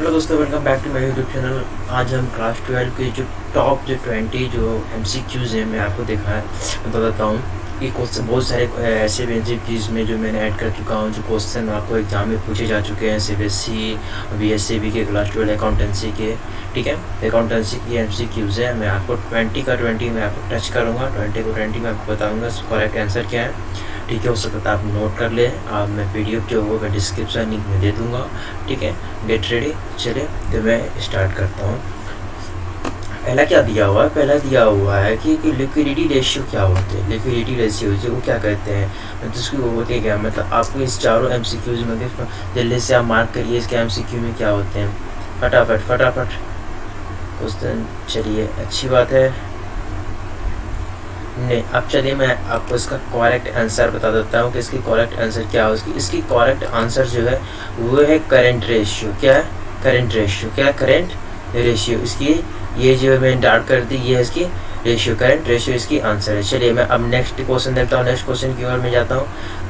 Hello दोस्तों, welcome back to my YouTube channel. आज हम क्लास 12 के जो टॉप 20 जो MCQs हैं मैं आपको बता देता हूँ कि क्वेश्चन बहुत सारे ऐसे MCQs में जो मैंने ऐड कर चुका हूँ, जो क्वेश्चन आपको एग्जाम में पूछे जा चुके हैं CBSE BSc के क्लास 12 अकाउंटेंसी के। ठीक है, अकाउंटेंसी की MCQs है। मैं आपको 20 का 20 मैं आपको टच करूँगा, 20 को 20 मैं आपको बताऊँगा करेक्ट आंसर क्या है। ठीक है, उससे पता आप नोट कर लें। आप मैं PDF जो होगा मैं डिस्क्रिप्शन लिंक में दे दूँगा। ठीक है, गेट रेडी। चलिए तो मैं स्टार्ट करता हूँ। पहला क्या दिया हुआ है? पहला दिया हुआ है कि लिक्विडिटी रेशियो क्या होते हैं। लिक्विडिटी रेशियो जो वो क्या कहते हैं, मतलब उसकी वो होती है क्या, मतलब आपको इस चारों MCQs में जल्दी से आप मार्क करिए इसके MCQ में क्या होते हैं। फटाफट क्वेश्चन। चलिए अच्छी बात है। नहीं, अब चलिए मैं आपको इसका करेक्ट आंसर बता देता हूँ कि इसकी करेक्ट आंसर क्या है। इसकी करेक्ट आंसर जो है वो है करंट रेशियो। क्या है? Current ratio. क्या? Current ratio. इसकी ये जो मैंने डार्क कर दी, ये है इसकी रेशियो, करंट रेशियो इसकी आंसर है। चलिए मैं अब नेक्स्ट क्वेश्चन देखता हूँ। नेक्स्ट क्वेश्चन की ओर मैं जाता हूँ।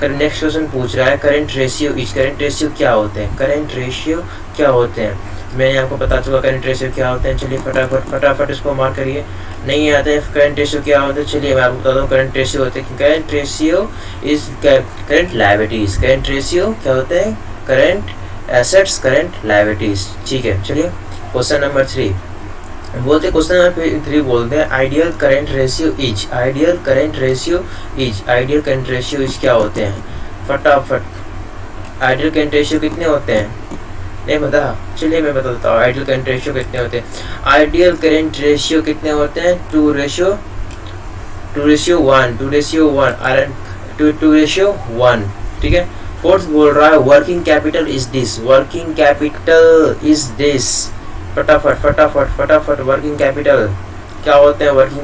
नेक्स्ट क्वेश्चन पूछ रहा है current ratio is. Current ratio क्या होते हैं? करंट रेशियो क्या होते हैं? मैंने आपको बता चुका करंट रेशियो क्या होते हैं। चलिए फटाफट इसको मार्क करिए। नहीं आते हैं करंट रेशियो क्या होता है। चलिए मैं आपको बता दूँ करंट रेशियो होते हैं। Current ratio is current liabilities. Current ratio क्या होते हैं? Current assets, current liabilities. ठीक है, चलिए क्वेश्चन नंबर 3 बोलते, क्वेश्चन नंबर 3 बोलते हैं ideal current ratio is. Ideal current ratio is. Ideal current ratio is क्या होते हैं? फटाफट आइडियल करंट रेशियो कितने होते हैं? नहीं पता? चलिए मैं बता देता हूँ आइडियल करंट रेशियो कितने होते हैं। आइडियल करंट रेशियो कितने होते हैं? 2:1 ठीक है। फोर्थ बोल रहा है working capital is this. Working capital is this. फटाफट वर्किंग कैपिटल क्या होते हैं? Working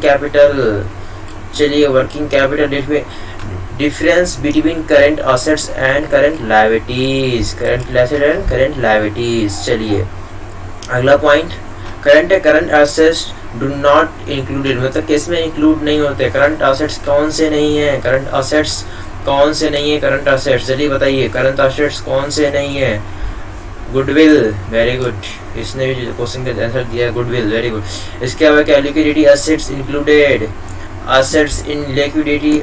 capital. चलिए working capital difference between current assets and current liabilities. Current liabilities. चलिए अगला point, current assets do not included, मतलब किस में इंक्लूड नहीं होते? करंट असेट्स कौन से नहीं है? करंट असेट्स कौन से नहीं है? करंट असेट्स जल्दी बताइए, करंट असेट्स कौन से नहीं है? Goodwill, very good. इसने भी क्वेश्चन का आंसर दिया है, गुडविल, वेरी गुड। इसके अलावा क्या? Liquidity assets included. Assets in liquidity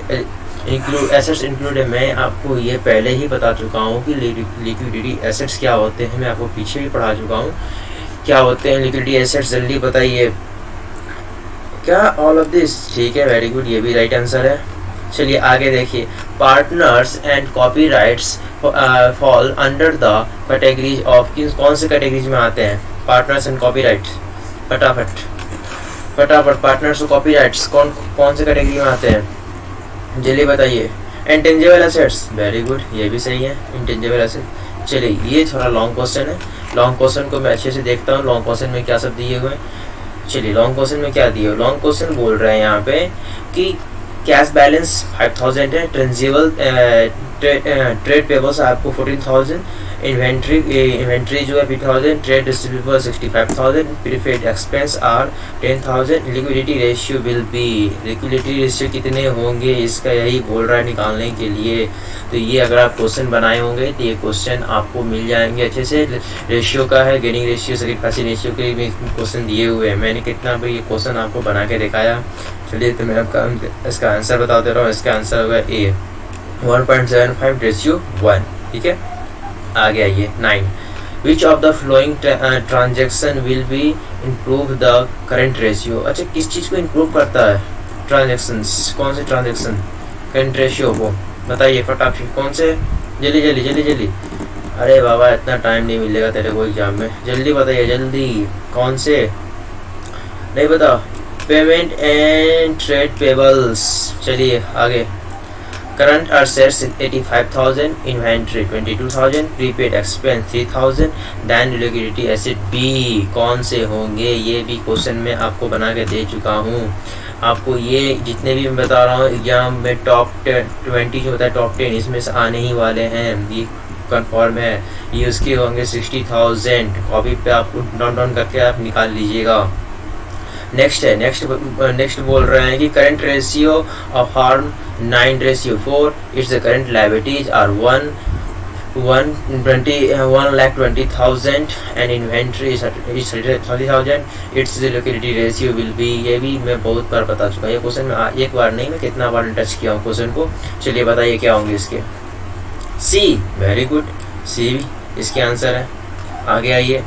assets included. मैं आपको ये पहले ही बता चुका हूँ कि लिक्विडिटी एसेट्स क्या होते हैं। मैं आपको पीछे भी पढ़ा चुका हूँ क्या होते हैं लिक्विडिटी एसेट्स। जल्दी बताइए क्या? All of this. ठीक है, वेरी गुड, ये भी राइट आंसर है। चलिए आगे देखिए, partners and copyrights fall under the categories of. कौन से कैटेगरीज में आते हैं पार्टनर्स एंड कॉपीराइट्स? फटाफट पार्टनर्स और कॉपीराइट्स कौन से कैटेगरी में आते हैं? जल्दी बताइए। इंटेंजिबल एसेट्स, वेरी गुड, ये भी सही है, इंटेंजिबल एसेट। चलिए ये थोड़ा लॉन्ग क्वेश्चन है। लॉन्ग क्वेश्चन को मैं अच्छे से देखता हूँ। लॉन्ग क्वेश्चन में क्या सब दिए हुए हैं। चलिए लॉन्ग क्वेश्चन में क्या दिए? लॉन्ग क्वेश्चन बोल रहे हैं यहाँ पे कि कैश बैलेंस 5000 है, ट्रेंजिबल ट्रेड पेबल्स आपको 14000, इन्वेंट्री जो है 5000, trade receivable 65000, prepaid expense are 10000। Liquidity ratio will be. Liquidity ratio कितने होंगे इसका यही बोल रहा है निकालने के लिए। तो ये अगर आप क्वेश्चन बनाए होंगे तो ये क्वेश्चन आपको मिल जाएंगे अच्छे से। रेशियो का है, गेनिंग रेशियो, सैक्रिफाइसिंग रेशियो के भी क्वेश्चन दिए हुए हैं। मैंने कितना भी ये क्वेश्चन आपको बना के दिखाया। चलिए तो मैं आपका इसका आंसर बता दे रहा हूँ। इसका आंसर होगा A, 1.75:1। ठीक है, आगे आइए 9। Which of the flowing transaction will be improve the current ratio. अच्छा, किस चीज़ को इम्प्रूव करता है? ट्रांजेक्शन्स। कौन से ट्रांजेक्शन करंट रेशियो को बताइए फटाफट। कौन से? जल्दी। अरे बाबा इतना टाइम नहीं मिलेगा तेरे को एग्जाम में। जल्दी बताइए, जल्दी। कौन से? नहीं पता? Payment and trade payables. चलिए आगे। Current assets 85,000, inventory 22,000, prepaid expense 3,000, then liquidity asset be. कौन से होंगे? ये भी क्वेश्चन मैं आपको बना के दे चुका हूँ। आपको ये जितने भी मैं बता रहा हूँ एग्जाम में टॉप 20 जो होता है, टॉप 10 इसमें से आने ही वाले हैं, ये कन्फर्म है। ये उसके होंगे 60,000। कॉपी पे आप नोट डाउन करके आप निकाल लीजिएगा। नेक्स्ट बोल रहे हैं कि current ratio of harm 9:4, it's the current liabilities are 1 1,20,000 and inventory is 30,000, its liquidity ratio will be, ये भी मैं बहुत बार बता चुका हूँ ये क्वेश्चन में, एक बार नहीं मैं कितना बार टच किया हूँ क्वेश्चन को। चलिए बताइए क्या होंगे इसके। सी, वेरी गुड, सी भी इसके आंसर है। आगे आइए,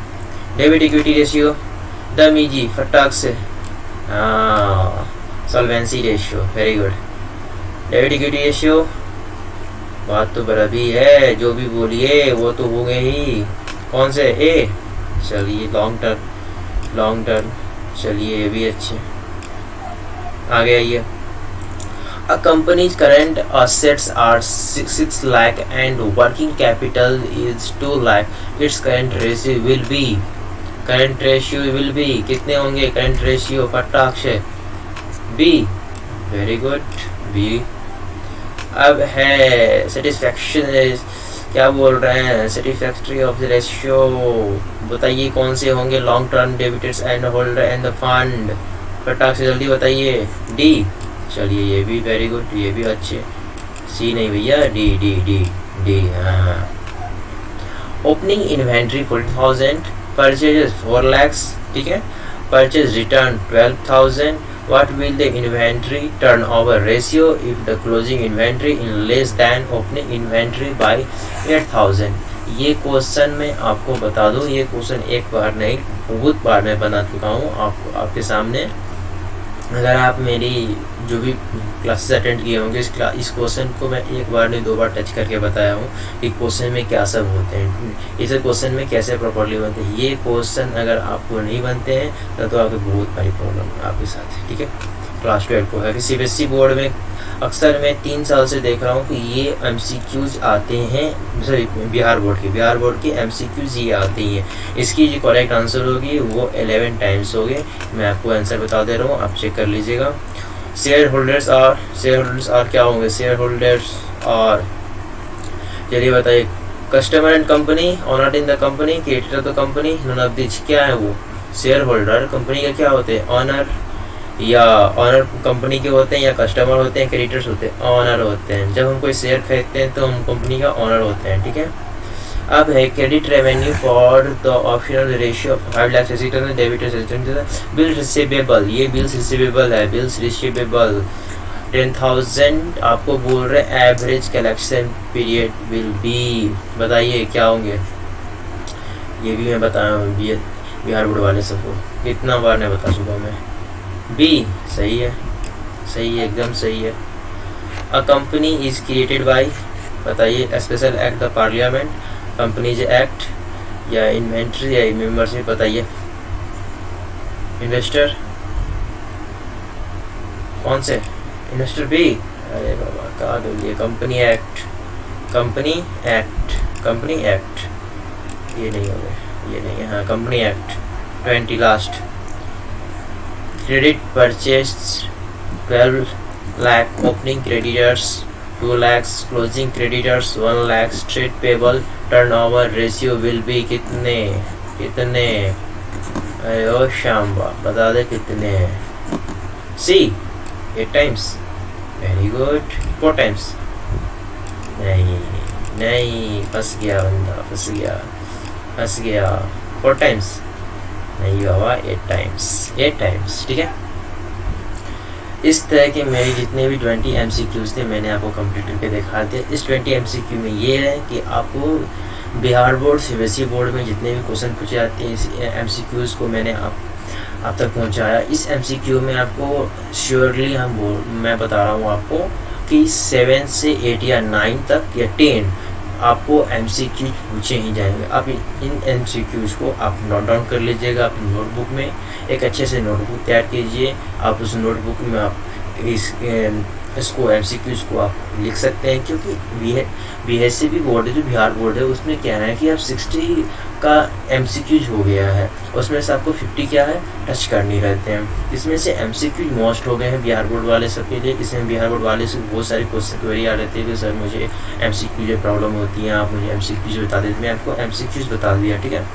डेबिट इक्विटी रेशियो, दमीजी फटाक से, हाँ solvency ratio, very good. Debit equity ratio, बात तो बराबर है, जो भी बोलिए वो तो हो गए ही। कौन से, ए, चलिए लॉन्ग टर्म, चलिए ये भी अच्छे। आगे आइए, a companies current assets are 6 lakh and working capital is 2 lakh, it's current ratio will be, कितने होंगे करेंट रेशियो, फटाक से, बी, वेरी गुड, बी। अब है सेटिस्फैक्शन, क्या बोल रहे हैं, सेटिस्फैक्ट्री ऑफ द रेशियो, बताइए कौन से होंगे, long term debtors and holder and the fund, फटाक से जल्दी बताइए। डी, चलिए ये भी वेरी गुड, ये भी अच्छे। सी नहीं भैया, डी, हाँ। ओपनिंग इन्वेंट्री 40,000, परचेजेस 4 lakhs, ठीक है, purchase return 12,000, what will the inventory turnover ratio if the closing inventory in less than opening inventory by 8,000। ये क्वेश्चन मैं आपको बता दूं, ये क्वेश्चन एक बार नहीं बहुत बार मैं बना चुका हूँ आपके सामने। अगर आप मेरी जो भी क्लासेस अटेंड किए होंगे इस क्वेश्चन को मैं एक बार नहीं 2 बार टच करके बताया हूँ कि क्वेश्चन में क्या सब होते हैं, इस क्वेश्चन में कैसे प्रॉपर्ली बनते हैं। ये क्वेश्चन अगर आपको नहीं बनते हैं तो आपको बहुत बड़ी प्रॉब्लम है आपके साथ, ठीक है। क्लास 12 को है कि सीबीएसई बोर्ड में अक्सर मैं 3 साल से देख रहा हूँ कि ये एमसीक्यूज आते हैं, सॉरी बिहार बोर्ड की एमसीक्यूज ये आती हैं। इसकी जो करेक्ट आंसर होगी वो 11 टाइम्स हो गए, मैं आपको आंसर बता दे रहा हूँ, आप चेक कर लीजिएगा। शेयर होल्डर्स आर क्या होंगे, शेयर होल्डर्स और, चलिए बताइए, customer and company, owner in the company, creator of the company, none of this, क्या है वो, शेयर होल्डर कंपनी का क्या होते हैं, ऑनर, या ऑनर कंपनी के होते हैं, या कस्टमर होते हैं, क्रेडिटर्स होते हैं, ऑनर होते हैं। जब हम कोई शेयर खरीदते हैं तो हम कंपनी का ऑनर होते हैं, ठीक है। अब है credit revenue for the optional ratio 5 lakh, debit bill receivable, ये बिल्स रिसीवेबल है, बिल्स रिसीवेबल 10,000 आपको बोल रहे average collection period will be, बताइए क्या होंगे। ये भी मैं बताया हूँ बिहार बोर्ड वाले सबको, कितना बार नहीं बता चुका हूँ मैं। बी सही है, एकदम सही है। A company is created by, बताइए special act the parliament, companies act, या इन्वेंट्री, या मेंबरशिप, बताइए। इन्वेस्टर, कौन से इन्वेस्टर, बी, अरे बाबा कहा बोलिए, कंपनी एक्ट, ये नहीं होगा, ये नहीं है, हाँ company act 20 last. Credit purchase 12 lakh, opening creditors 2 lakhs, closing creditors 1 lakh, trade payable turnover ratio will be, कितने, अरे ओ शाम्बा बता दे कितने। सी 8 times, वेरी गुड। 4 times, नहीं, फंस गया बंदा, फंस गया। 4 times नहीं बाबा, 8 times, ठीक है। इस तरह के मेरे जितने भी 20 MCQs थे मैंने आपको कंप्लीट करके दिखा दिया। इस 20 MCQ में ये है कि आपको बिहार बोर्ड, सीबीएसई बोर्ड में जितने भी क्वेश्चन पूछे जाते हैं इस MCQs को मैंने आप तक पहुंचाया। इस MCQ में आपको श्योरली मैं बता रहा हूँ आपको कि 7 से 8 या 9 तक या 10 आपको MCQ पूछे ही जाएंगे। आप इन MCQs को आप नोट डाउन कर लीजिएगा अपनी नोटबुक में, एक अच्छे से नोटबुक तैयार कीजिए। आप उस नोटबुक में आप इसको MCQs को आप लिख सकते हैं, क्योंकि BHCB बोर्ड है जो बिहार बोर्ड है उसमें क्या है कि अब 60 का MCQs हो गया है, उसमें से आपको 50 क्या है टच करनी रहते हैं। इसमें से MCQ मोस्ट हो गए हैं बिहार बोर्ड वाले सबके लिए। इसमें बिहार बोर्ड वाले से बहुत सारे क्वेश्चन क्वेरी आ रहती है कि सर मुझे MCQ जो प्रॉब्लम होती है आप मुझे MCQs बता देते। मैं आपको MCQs बता दिया, ठीक है।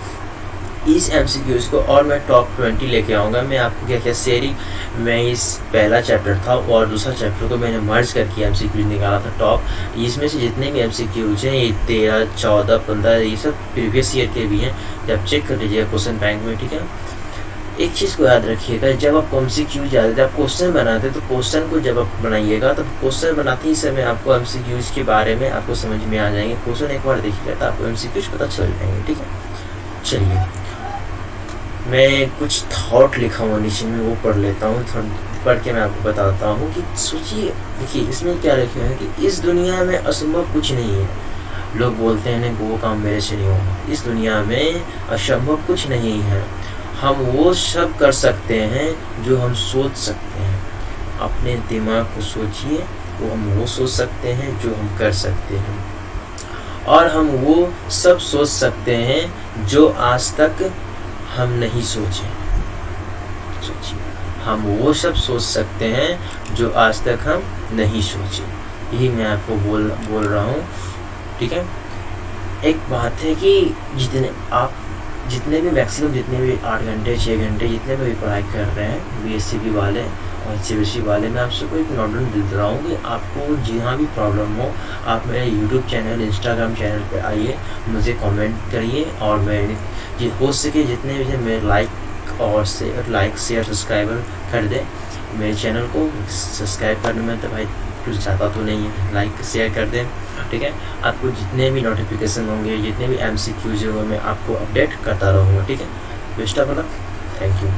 इस एमसीक्यूज़ को और मैं टॉप 20 लेके आऊँगा। मैं आपको क्या क्या शेयरिंग, मैं इस पहला चैप्टर था और दूसरा चैप्टर को मैंने मर्ज करके एमसीक्यूज़ निकाला था टॉप। इसमें से जितने भी एमसीक्यूज़ हैं ये 13, 14, 15 ये सब प्रीवियस ईयर के भी हैं, जब चेक कर लीजिएगा क्वेश्चन बैंक में, ठीक है। एक चीज़ को याद रखिएगा, जब आप एमसीक्यू जब आप क्वेश्चन बनाते तो क्वेश्चन को जब आप बनाइएगा तो क्वेश्चन बनाते ही समय आपको एमसीक्यूज़ के बारे में आपको समझ में आ जाएंगे। क्वेश्चन एक बार देखिएगा तो आपको एमसीक्यूज़ पता चल जाएंगे, ठीक है। चलिए मैं कुछ थॉट लिखा हुआ नीचे में वो पढ़ लेता हूँ, पढ़ के मैं आपको बताता हूँ कि सोचिए। देखिए इसमें क्या लिखे हैं कि इस दुनिया में असंभव कुछ नहीं है। लोग बोलते हैं कि वो काम मेरे से नहीं होगा। इस दुनिया में असंभव कुछ नहीं है। हम वो सब कर सकते हैं जो हम सोच सकते हैं। अपने दिमाग को सोचिए, वो हम वो सोच सकते हैं जो हम कर सकते हैं, और हम वो सब सोच सकते हैं जो आज तक हम नहीं सोचे। सोचिए, हम वो सब सोच सकते हैं जो आज तक हम नहीं सोचे। यही मैं आपको बोल रहा हूँ, ठीक है। एक बात है कि जितने भी मैक्सिमम जितने भी 8 घंटे 6 घंटे जितने भी पढ़ाई कर रहे हैं बीएससीबी वाले और सीबीएसई वाले, मैं आप सबको एक नोट दे रहा हूँ कि आपको जहाँ भी प्रॉब्लम हो आप मेरे यूट्यूब चैनल, इंस्टाग्राम चैनल पे आइए, मुझे कमेंट करिए, और मैं हो सके जितने भी मेरे लाइक शेयर सब्सक्राइबर कर दे मेरे चैनल को। सब्सक्राइब करने में तो भाई कुछ ज़्यादा तो नहीं है, लाइक शेयर कर दें, ठीक है। आपको जितने भी नोटिफिकेशन होंगे, जितने भी एमसीक्यूज होंगे, मैं आपको अपडेट करता रहूँगा, ठीक है। Best of luck, thank you.